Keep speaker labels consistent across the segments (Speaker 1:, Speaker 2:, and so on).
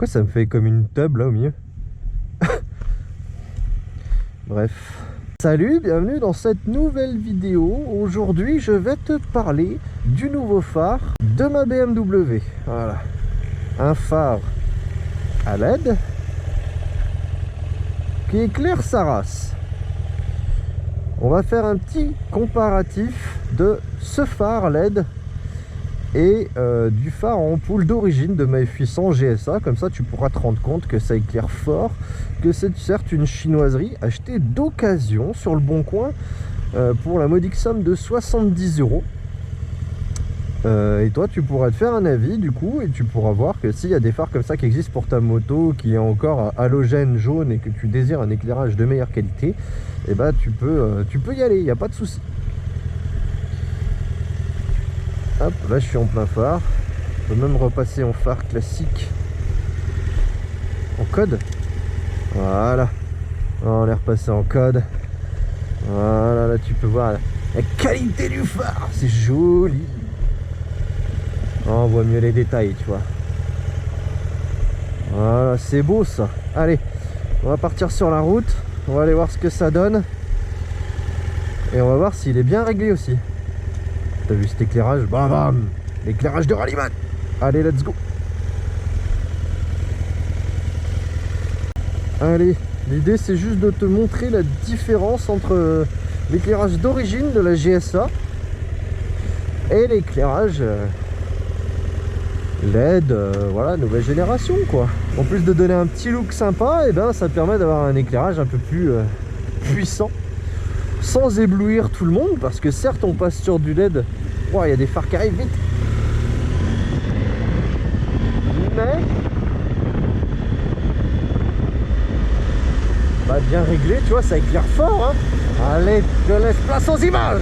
Speaker 1: Pourquoi ça me fait comme une tub là au milieu? Bref. Salut, bienvenue dans cette nouvelle vidéo. Aujourd'hui, je vais te parler du nouveau phare de ma BMW. Voilà. Un phare à LED qui éclaire sa race. On va faire un petit comparatif de ce phare LED et du phare en ampoule d'origine de ma F800 GSA. Comme ça tu pourras te rendre compte que ça éclaire fort, que c'est certes une chinoiserie achetée d'occasion sur le bon coin pour la modique somme de 70 €. Et toi tu pourras te faire un avis du coup, et tu pourras voir que s'il y a des phares comme ça qui existent pour ta moto, qui est encore à halogène jaune et que tu désires un éclairage de meilleure qualité, et bah tu peux y aller, il n'y a pas de souci. Hop, là je suis en plein phare. Je peux même repasser en phare classique en code. Voilà. On est repassé en code. Voilà, là tu peux voir la qualité du phare. C'est joli. On voit mieux les détails, tu vois. Voilà, c'est beau ça. Allez, on va partir sur la route. On va aller voir ce que ça donne. Et on va voir s'il est bien réglé aussi. T'as vu cet éclairage? Bam bam! L'éclairage de rallyman. Allez, let's go. Allez, l'idée c'est juste de te montrer la différence entre l'éclairage d'origine de la GSA et l'éclairage LED, voilà, nouvelle génération quoi. En plus de donner un petit look sympa, et ben ça permet d'avoir un éclairage un peu plus puissant, sans éblouir tout le monde, parce que certes on passe sur du LED. Il y a des phares qui arrivent vite, mais bah, bien réglé, tu vois, ça éclaire fort, hein. Allez, je laisse place aux images.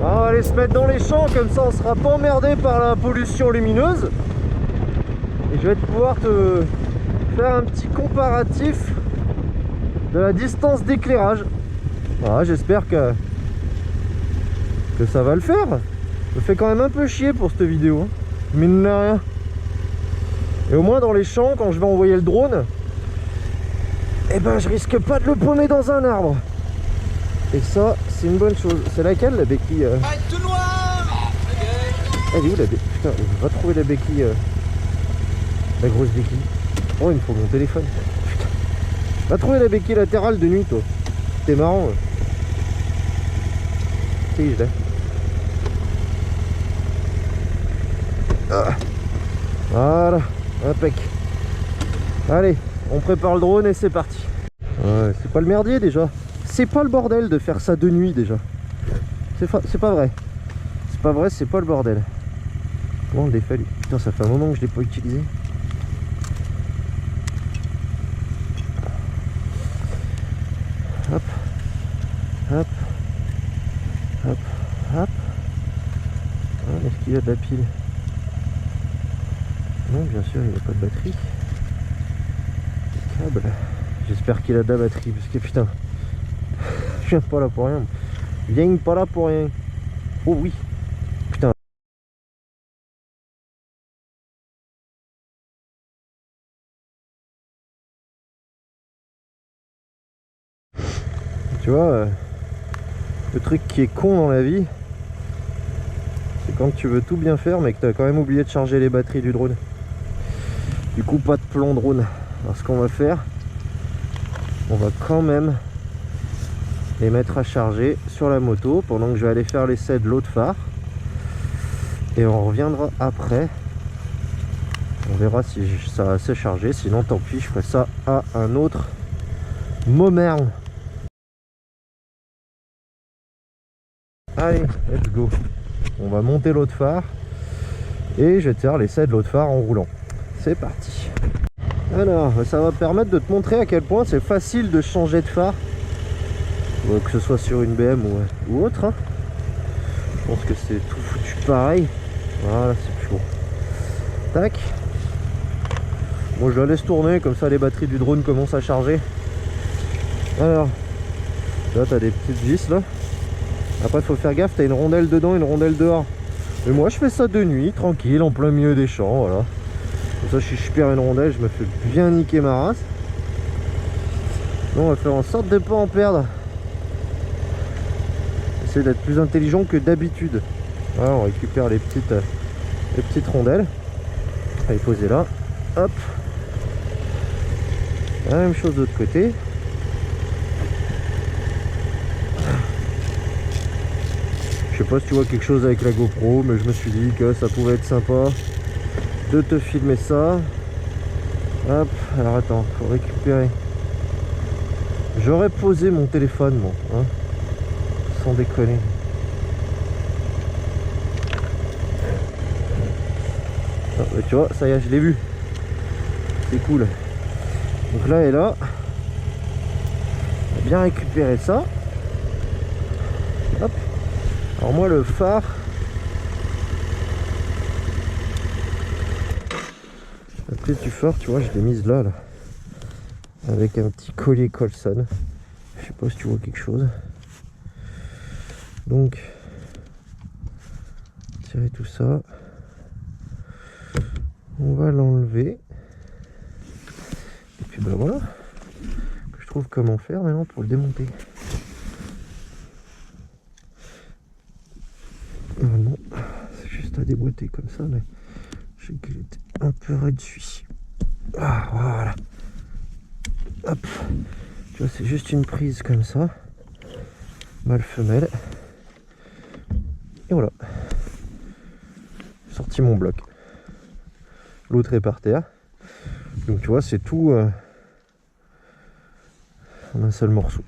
Speaker 1: On va aller se mettre dans les champs, comme ça on sera pas emmerdé par la pollution lumineuse. Et je vais pouvoir te faire un petit comparatif de la distance d'éclairage. Voilà, j'espère que ça va le faire. Ça me fait quand même un peu chier pour cette vidéo, hein. Mine de rien. Et au moins dans les champs, quand je vais envoyer le drone, eh ben je risque pas de le paumer dans un arbre. Et ça, c'est une bonne chose. C'est laquelle la béquille
Speaker 2: tout noir.
Speaker 1: Elle est où la béquille? Putain, va trouver la béquille. La grosse béquille. Oh, il me faut mon téléphone. Putain. Va trouver la béquille latérale de nuit, toi. T'es marrant. Si, je l'ai. Ah. Voilà, impec. Allez, on prépare le drone et c'est parti. Ouais, c'est pas le merdier déjà. C'est pas le bordel de faire ça de nuit déjà. C'est pas vrai. C'est pas vrai, c'est pas le bordel. Comment on le défait lui? Putain, ça fait un moment que je l'ai pas utilisé. Hop. Hop. Hop. Hop. Ah, est-ce qu'il y a de la pile? Non, bien sûr, il n'y a pas de batterie. Câble. J'espère qu'il a de la batterie, parce que putain, je viens pas là pour rien. Je viens pas là pour rien. Oh oui. Putain. Tu vois, le truc qui est con dans la vie, c'est quand tu veux tout bien faire, mais que tu as quand même oublié de charger les batteries du drone. Du coup, pas de plan drone. Alors, ce qu'on va faire, on va quand même les mettre à charger sur la moto pendant que je vais aller faire l'essai de l'autre phare. Et on reviendra après. On verra si ça va se charger. Sinon, tant pis, je ferai ça à un autre Maumerne. Allez, let's go. On va monter l'autre phare et je vais te faire l'essai de l'autre phare en roulant. C'est parti. Alors, ça va permettre de te montrer à quel point c'est facile de changer de phare, que ce soit sur une BM ou autre. Hein. Je pense que c'est tout foutu pareil. Voilà, c'est plus bon. Tac. Bon, je la laisse tourner, comme ça les batteries du drone commencent à charger. Alors, là tu as des petites vis là. Après il faut faire gaffe, tu as une rondelle dedans, une rondelle dehors. Mais moi je fais ça de nuit, tranquille, en plein milieu des champs, voilà. Comme ça si je perds une rondelle, je me fais bien niquer ma race. Bon, on va faire en sorte de ne pas en perdre. Essayer d'être plus intelligent que d'habitude. Voilà, on récupère les petites rondelles. On va les poser là. Hop. La même chose de l'autre côté. Je sais pas si tu vois quelque chose avec la GoPro, mais je me suis dit que ça pouvait être sympa de te filmer ça. Hop, alors attends, faut récupérer. J'aurais posé mon téléphone, moi, hein, sans déconner. Ah, bah, tu vois, ça y est, je l'ai vu. C'est cool. Donc là et là, on va bien récupérer ça. Hop. Alors moi le phare, la prise du phare, tu vois, je l'ai mise là, avec un petit collier Colson. Je sais pas si tu vois quelque chose. Donc, tirer tout ça. On va l'enlever. Et puis ben voilà. Je trouve comment faire maintenant pour le démonter. Non, c'est juste à déboîter comme ça, mais je sais qu'il était un peu raide celui-ci. Ah, voilà. Hop. Tu vois, c'est juste une prise comme ça. Mâle femelle. Et voilà. J'ai sorti mon bloc. L'autre est par terre. Donc tu vois, c'est tout en un seul morceau.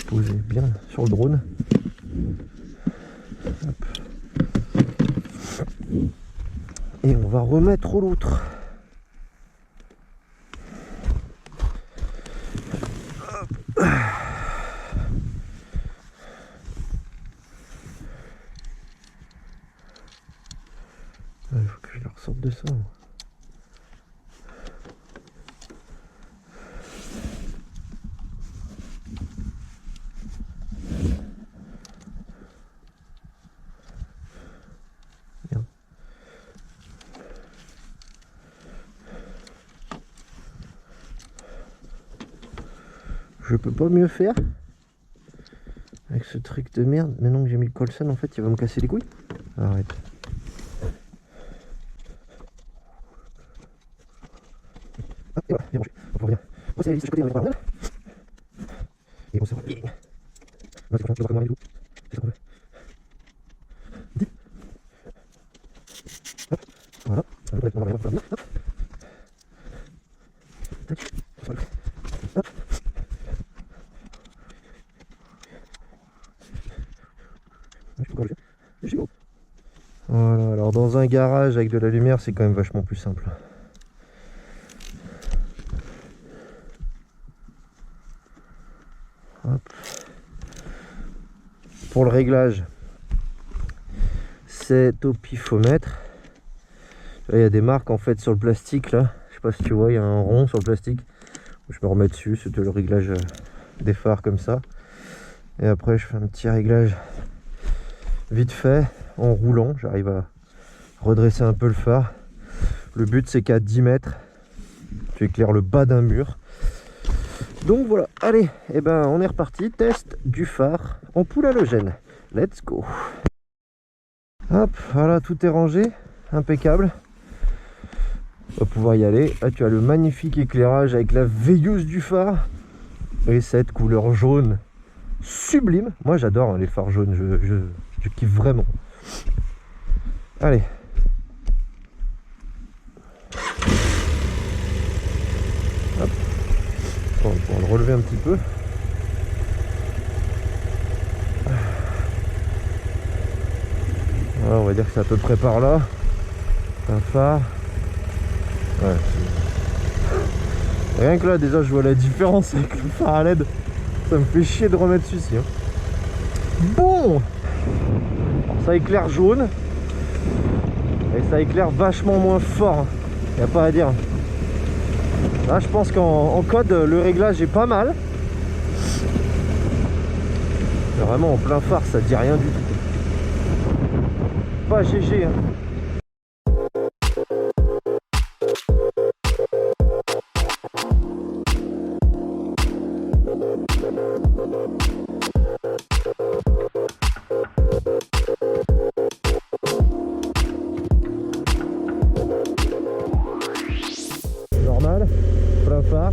Speaker 1: Posé bien sur le drone. Hop. Et on va remettre l'autre. Il faut que je la ressorte de ça. Merde. Je peux pas mieux faire avec ce truc de merde. Maintenant que j'ai mis le Colson, en fait, il va me casser les couilles. Arrête. Hop, et voilà, bien rangé. On revient. On va ce côté, on va voir. Et on se remet. Là, c'est prochain, tu vas voir comment aller. C'est ça qu'on veut. Hop, voilà. On va aller voir. Hop. Tac. Hop. Voilà, alors dans un garage avec de la lumière, c'est quand même vachement plus simple. Hop. Pour le réglage, c'est au pifomètre. Il y a des marques en fait sur le plastique là. Je sais pas si tu vois, il y a un rond sur le plastique. Je me remets dessus, c'était le réglage des phares comme ça. Et après je fais un petit réglage vite fait en roulant. J'arrive à redresser un peu le phare. Le but c'est qu'à 10 mètres, tu éclaires le bas d'un mur. Donc voilà, allez, et ben on est reparti. Test du phare en poule halogène. Let's go. Hop, voilà, tout est rangé, impeccable. On va pouvoir y aller. Là tu as le magnifique éclairage avec la veilleuse du phare et cette couleur jaune sublime. Moi j'adore hein, les phares jaunes, je kiffe vraiment. Allez. Hop. relever un petit peu. Voilà, on va dire que c'est à peu près par là. Un phare. Ouais, rien que là déjà je vois la différence avec le phare à LED. Ça me fait chier de remettre celui-ci. Hein. Bon, alors, ça éclaire jaune. Et ça éclaire vachement moins fort. Y a pas à dire. Là je pense qu'en code le réglage est pas mal. Mais vraiment en plein phare ça dit rien du tout. Pas GG hein. Normal, plein phare,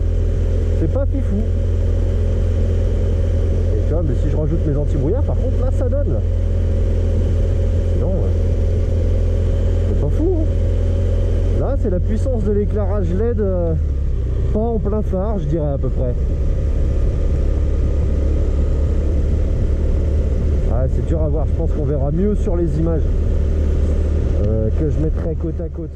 Speaker 1: c'est pas fifou. Et tu vois, mais si je rajoute mes anti-brouillards, par contre là ça donne là. Sinon, c'est pas fou. Hein. Là c'est la puissance de l'éclairage LED, pas en plein phare, je dirais à peu près. Ah, c'est dur à voir, je pense qu'on verra mieux sur les images que je mettrai côte à côte.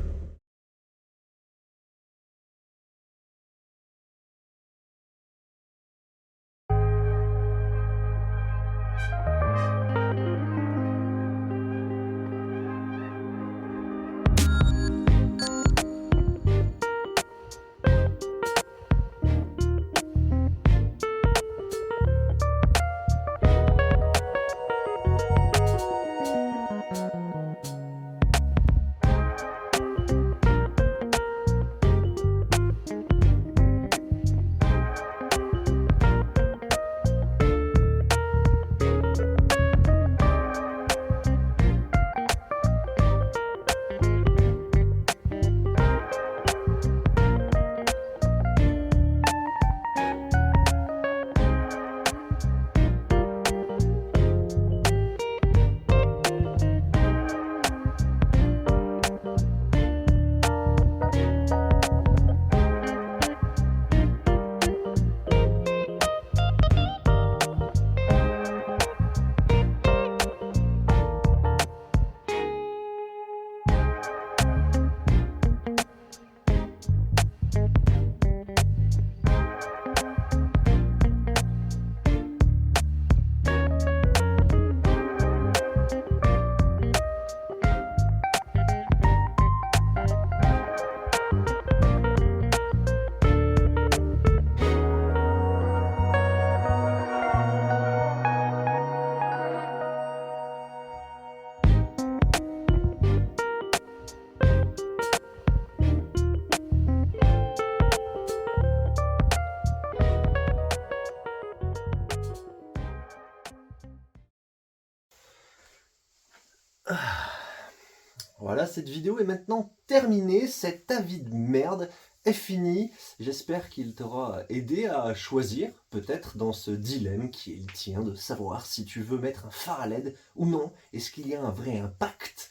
Speaker 1: Voilà, cette vidéo est maintenant terminée. Cet avis de merde est fini. J'espère qu'il t'aura aidé à choisir, peut-être dans ce dilemme qui est le tien, de savoir si tu veux mettre un phare à LED ou non. Est-ce qu'il y a un vrai impact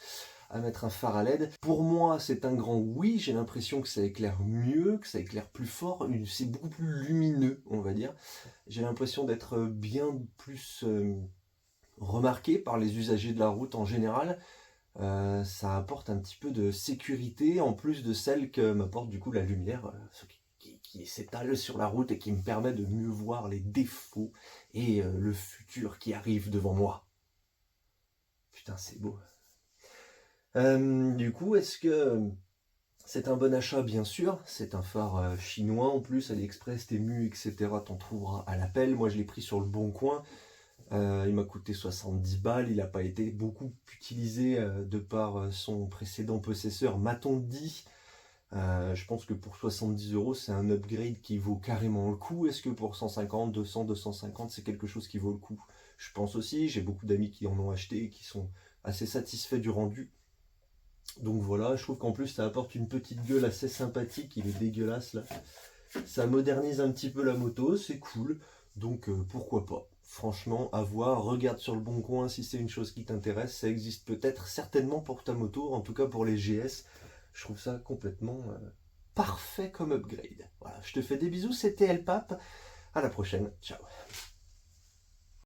Speaker 1: à mettre un phare à LED? Pour moi, c'est un grand oui. J'ai l'impression que ça éclaire mieux, que ça éclaire plus fort. C'est beaucoup plus lumineux, on va dire. J'ai l'impression d'être bien plus remarqué par les usagers de la route en général. Ça apporte un petit peu de sécurité en plus de celle que m'apporte du coup la lumière qui s'étale sur la route et qui me permet de mieux voir les défauts et le futur qui arrive devant moi. Putain, c'est beau. Du coup, est-ce que c'est un bon achat? Bien sûr, c'est un phare chinois en plus, AliExpress, Temu, etc. T'en trouveras à l'appel. Moi, je l'ai pris sur le Bon Coin. Il m'a coûté 70 balles, il n'a pas été beaucoup utilisé de par son précédent possesseur, m'a-t-on dit. Je pense que pour 70 €, c'est un upgrade qui vaut carrément le coup. Est-ce que pour 150, 200, 250, c'est quelque chose qui vaut le coup? Je pense aussi, j'ai beaucoup d'amis qui en ont acheté et qui sont assez satisfaits du rendu. Donc voilà, je trouve qu'en plus ça apporte une petite gueule assez sympathique, il est dégueulasse là. Ça modernise un petit peu la moto, c'est cool, donc pourquoi pas. Franchement, à voir, regarde sur le Bon Coin si c'est une chose qui t'intéresse, ça existe peut-être certainement pour ta moto, en tout cas pour les GS, je trouve ça complètement parfait comme upgrade. Voilà, je te fais des bisous, c'était El Pape, À la prochaine, ciao.